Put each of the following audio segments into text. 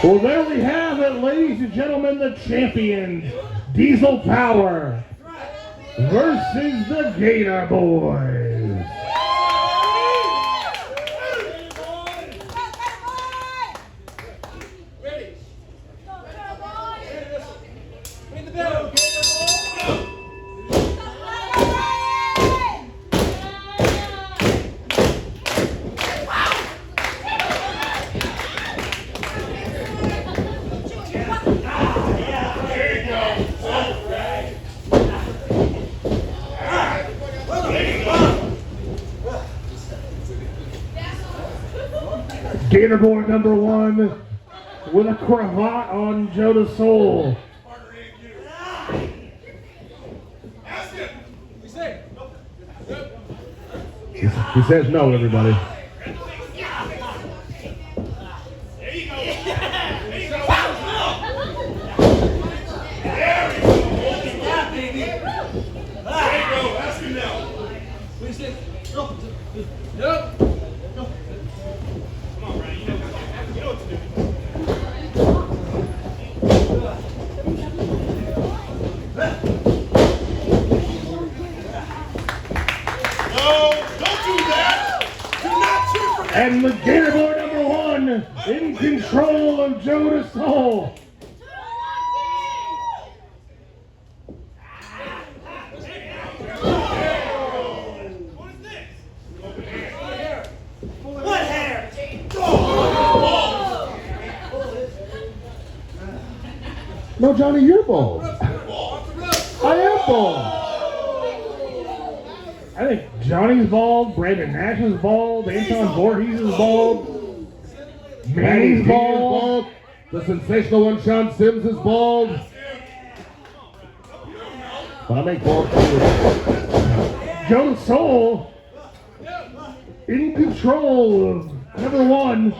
Well, there we have it, ladies and gentlemen, the champions, Diesel Power versus the Gator Boys. Gator Boy number 1 with a cravat on Joe the Soul. He says no, everybody. And the Gator Boy number 1 in control of Joe the Soul. What hair? No, Johnny, you're bald. I am bald. I think Johnny's bald, Brandon Nash is bald, Anton Voorhees is bald, Manny's bald, the sensational one Sean Sims is bald. But I make bald Joe the Soul in control of number 1.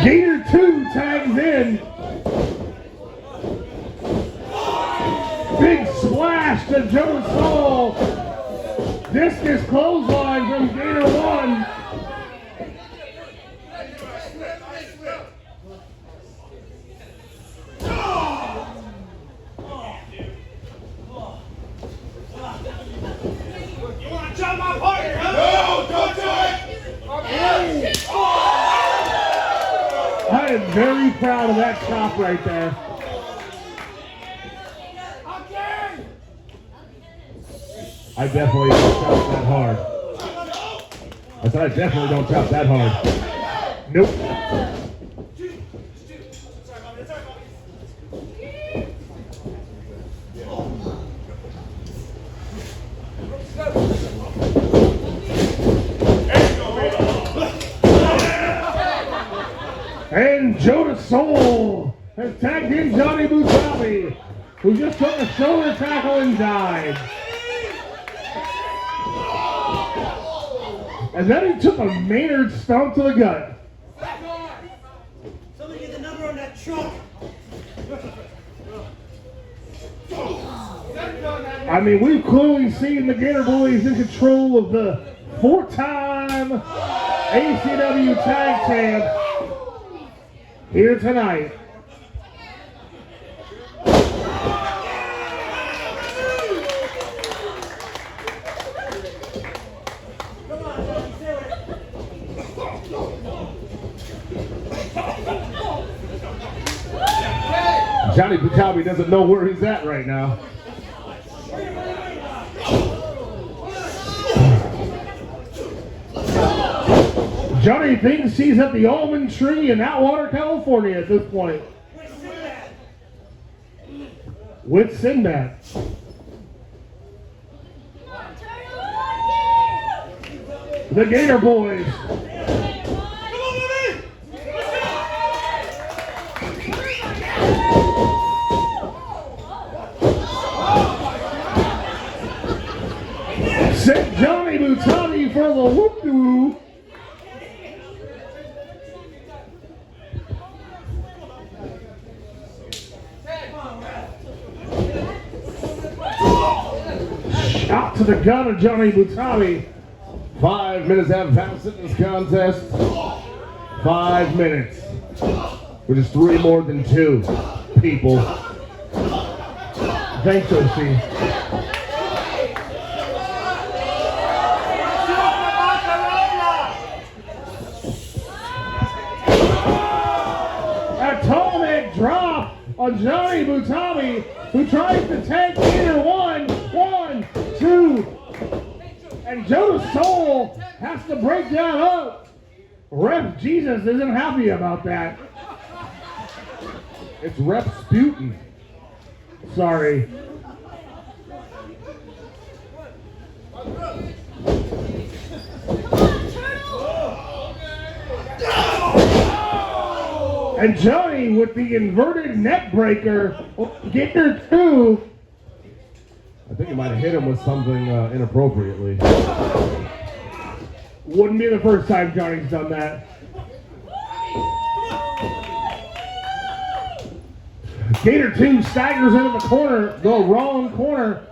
Gator 2 tags in. Big splash to Joe Soul. Discus clothesline from Gator 1. You want to jump my partner, huh? No, don't do it! I am very proud of that chop right there. I definitely don't chop that hard. I said I definitely don't chop that hard. Nope. And Joe the Soul has tagged in Johnny Busabi, who just took a shoulder tackle and died. And then he took a Maynard stomp to the gut. Somebody get the number on that truck. I mean, we've clearly seen the Gator Boys in control of the 4-time ACW Tag Champ here tonight. Johnny Busabi doesn't know where he's at right now. Johnny thinks he's at the almond tree in Atwater, California at this point. With Sinbad. The Gator Boys. Come on, baby! Sent Johnny Butani for the whoop-de-woo. Shot to the gun of Johnny Butani. 5 minutes have passed in this contest. 5 minutes. Which is 3 more than 2 people. Thanks, OC. Atomic drop on Johnny Butani, who tries to tag Gator. 1, 2, and Jonas Soul has to break that up. Ref Jesus isn't happy about that. It's Rep Sputin. Sorry. And Johnny with the inverted neck breaker, Gator 2. I think he might have hit him with something inappropriately. Wouldn't be the first time Johnny's done that. Gator 2 staggers into the corner, the wrong corner.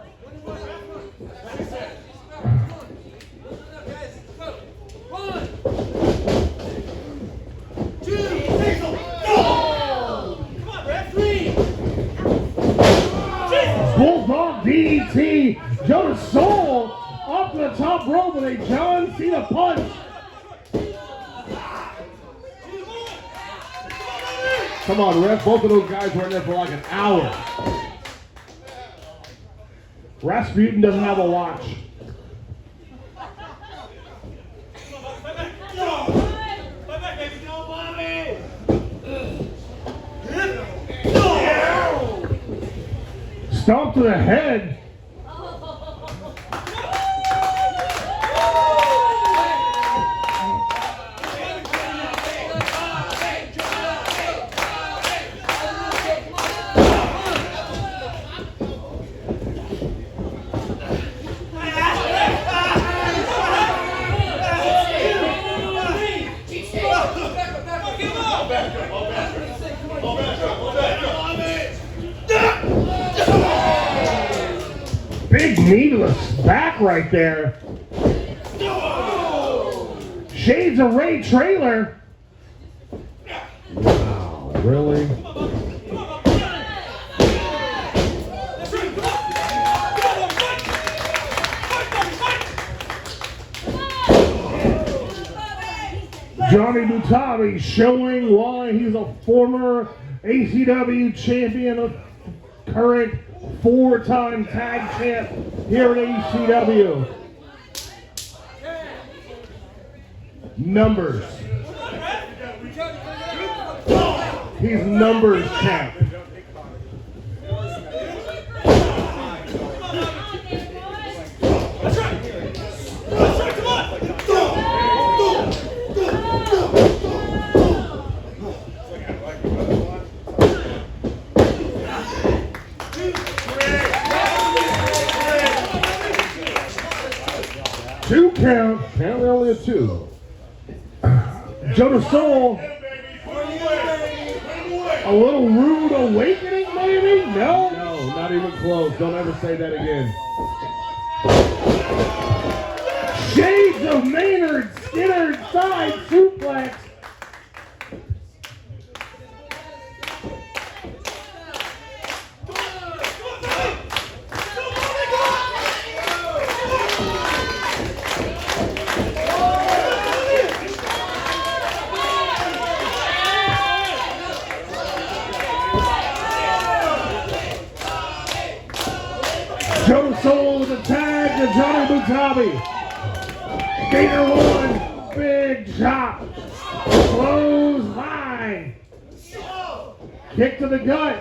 Bulldog DDT, Jonas Soul off to the top rope with a John Cena punch. Come on, Ref. Both of those guys were in there for like an hour. Rasputin doesn't have a watch. Stomp to the head. Big knee to the back right there. Shades of Ray Trailer. Wow, really? Johnny Butani showing why he's a former ACW champion, of current 4-time tag champ here at ACW. Numbers. He's numbers champ. Two count. Apparently only a 2. Jonas Soul. A little rude awakening, maybe? No? No, not even close. Don't ever say that again. Shades of Maynard Skinner side suplex. Jonas Soul with a tag to Johnny Butani. Gator 1, big chop. Close line. Kick to the gut.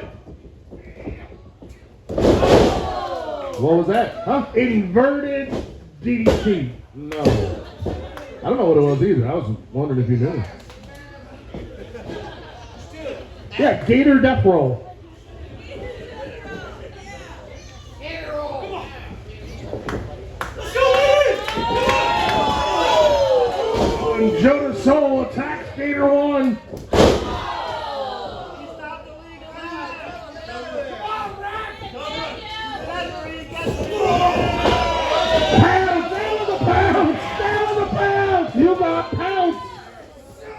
What was that? Huh? Inverted DDT. No. I don't know what it was either. I was wondering if you knew. Yeah, Gator death roll. And Joe Soul attacks Gator 1. Pounds, down the pounds. You got pounds.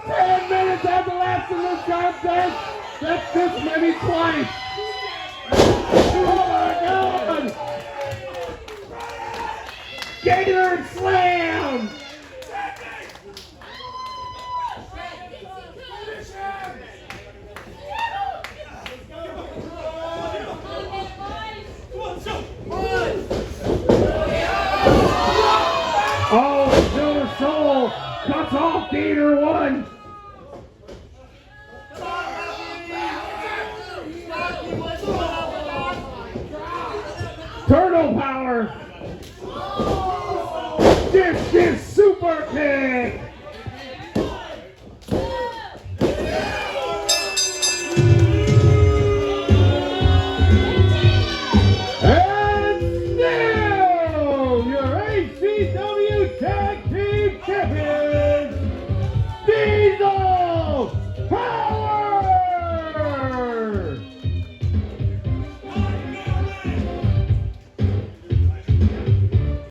10 minutes after last in this contest. That's this many twice. Oh my God. Gator slam. Oh, Joe Soul cuts off Gator 1. Turtle power. This is super kick.